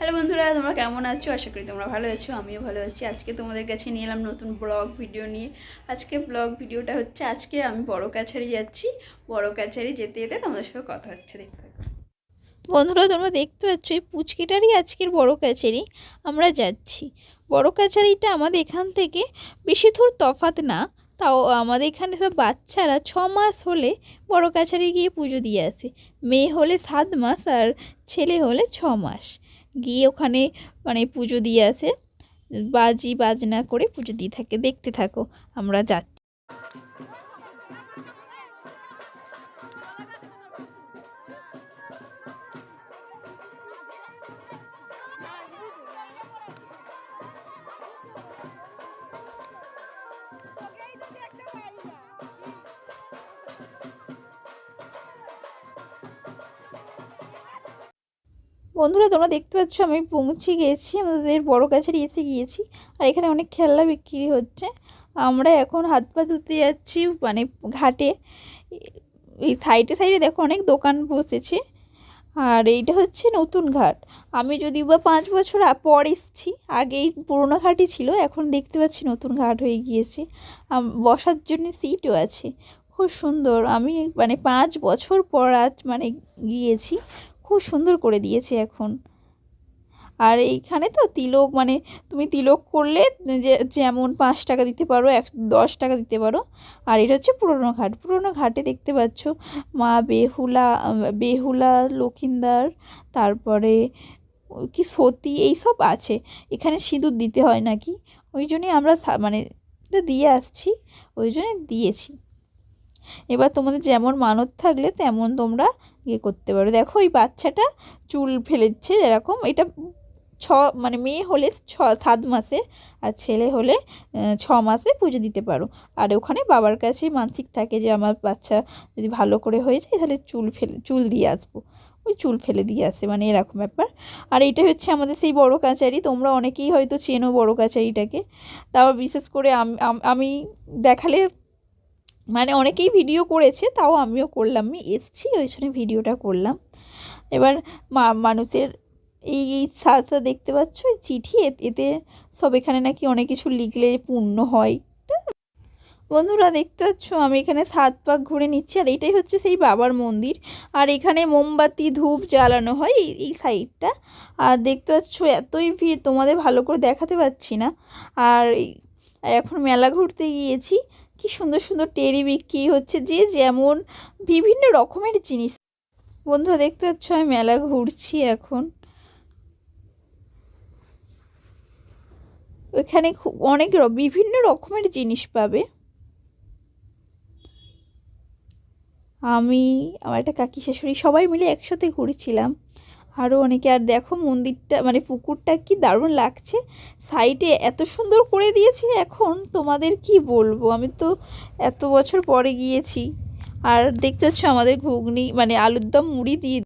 Hello বন্ধুরা, তোমরা কেমন আছো? আশা করি তোমরা ভালো আছো, আমিও ভালো আছি। আজকে তোমাদের কাছে নিয়ে এলাম নতুন ব্লগ ভিডিও নিয়ে। আজকে ব্লগ ভিডিওটা হচ্ছে, আজকে আমি বড় কাছারি যাচ্ছি। বড় কাছারি যেতে যেতে তোমাদের সাথে কথা হচ্ছে, দেখতে থাকো। বন্ধুরা, তোমরা দেখতে পাচ্ছ এই পুচকিটারই আজকের বড় কাছারি। আমরা যাচ্ছি। বড় কাছারিটা আমাদের এখান থেকে বেশি দূর তফাৎ না। তাও আমাদের এখানে সব বাচ্চারা 6 মাস হলে বড় কাছারি গিয়ে পুজো দিয়ে আসে। মেয়ে হলে 7 মাস আর ছেলে হলে 6 মাস গিয়ে ওখানে পুজো দিয়ে আসে। বাজি বাজনা করে পুজো দিয়ে থাকে। দেখতে থাকো, আমরা যাচ্ছি। বন্ধুরা, তোমরা দেখতে পাচ্ছ আমি পৌঁছে গিয়েছি, আমাদের বড় কাছারি এসে গিয়েছি। আর এখানে অনেক খেলনা বিক্রি হচ্ছে। আমরা এখন হাত পা ধুতে যাচ্ছি ঘাটে। এই সাইডে সাইডে দেখো অনেক দোকান বসেছে। আর এইটা হচ্ছে নতুন ঘাট। আমি যদি বা 5 বছর পর এসেছি, আগে এই পুরোনো ঘাটই ছিল, এখন দেখতে পাচ্ছি নতুন ঘাট হয়ে গিয়েছে। বসার জন্য সিটও আছে, খুব সুন্দর। আমি 5 বছর পর আজ গিয়েছি, খুব সুন্দর করে দিয়েছে এখন। আর এইখানে তো তিলক তুমি তিলক করলে যেমন 5 টাকা দিতে পারো, 10 টাকা দিতে পারো। আর এটা হচ্ছে পুরোনো ঘাট। পুরোনো ঘাটে দেখতে পাচ্ছ মা বেহুলা লক্ষিন্দর, তারপরে কি সতী এইসব আছে। এখানে সিঁদুর দিতে হয় নাকি, ওই জন্যই আমরা এটা দিয়ে আসছি, ওই জন্যই দিয়েছি। এবার তোমাদের যেমন মানত থাকলে তেমন তোমরা করতে পারো। দেখো এই বাচ্চাটা চুল ফেলেছে এরকম। এটা মেয়ে হলে 7 মাসে আর ছেলে হলে 6 মাসে পুজো দিতে পারো। আর ওখানে বাবার কাছে মানসিক থাকে যে আমার বাচ্চা যদি ভালো করে হয়ে যায় তাহলে চুল দিয়ে আসবো। ওই চুল ফেলে দিয়ে আসে, এরকম ব্যাপার। আর এইটা হচ্ছে আমাদের সেই বড় কাছারি। তোমরা অনেকেই হয়তো চেনো বড় কাছারিটাকে। তাও বিশেষ করে আমি দেখালে অনেকেই ভিডিও করেছে, তাও আমিও করলাম। আমি এসছি ওই জন্য ভিডিওটা করলাম। এবার মানুষের এই সাথে দেখতে পাচ্ছ চিঠি, এতে সব এখানে নাকি অনেক কিছু লিখলে পূর্ণ হয়। বন্ধুরা দেখতে পাচ্ছ আমি এখানে 7 পাক ঘুরে নিচ্ছি। আর এইটাই হচ্ছে সেই বাবার মন্দির। আর এখানে মোমবাতি ধূপ জ্বালানো হয় এই সাইডটা। আর দেখতে পাচ্ছ এতই ভিড়, তোমাদের ভালো করে দেখাতে পাচ্ছি না। আর এখন মেলা ঘুরতে গিয়েছি, কি সুন্দর সুন্দর টেরি বিক্রি হচ্ছে, যে যেমন বিভিন্ন রকমের জিনিস। বন্ধুরা দেখতে পাচ্ছ আমি মেলা ঘুরছি এখন। ওইখানে অনেক বিভিন্ন রকমের জিনিস পাবে। আমি আমার একটা কাকি শাশুড়ি সবাই মিলে একসাথে ঘুরেছিলাম, আরও অনেকে। আর দেখো মন্দিরটা পুকুরটা কি দারুণ লাগছে। সাইডে এত সুন্দর করে দিয়েছি, এখন তোমাদের কি বলবো, আমি তো এত বছর পরে গিয়েছি। আর দেখতে পাচ্ছ আমাদের ঘুগনি আলুর দম মুড়ি দিয়ে।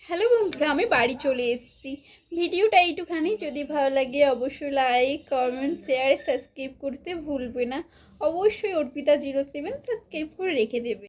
হ্যালো বন্ধুরা, আমি বাড়ি চলে এসেছি। ভিডিওটা এইটুখানি। যদি ভালো লাগে অবশ্যই লাইক কমেন্ট শেয়ার সাবস্ক্রাইব করতে ভুলবে না। অবশ্যই অর্পিতা 07 সাবস্ক্রাইব করে রেখে দেবে।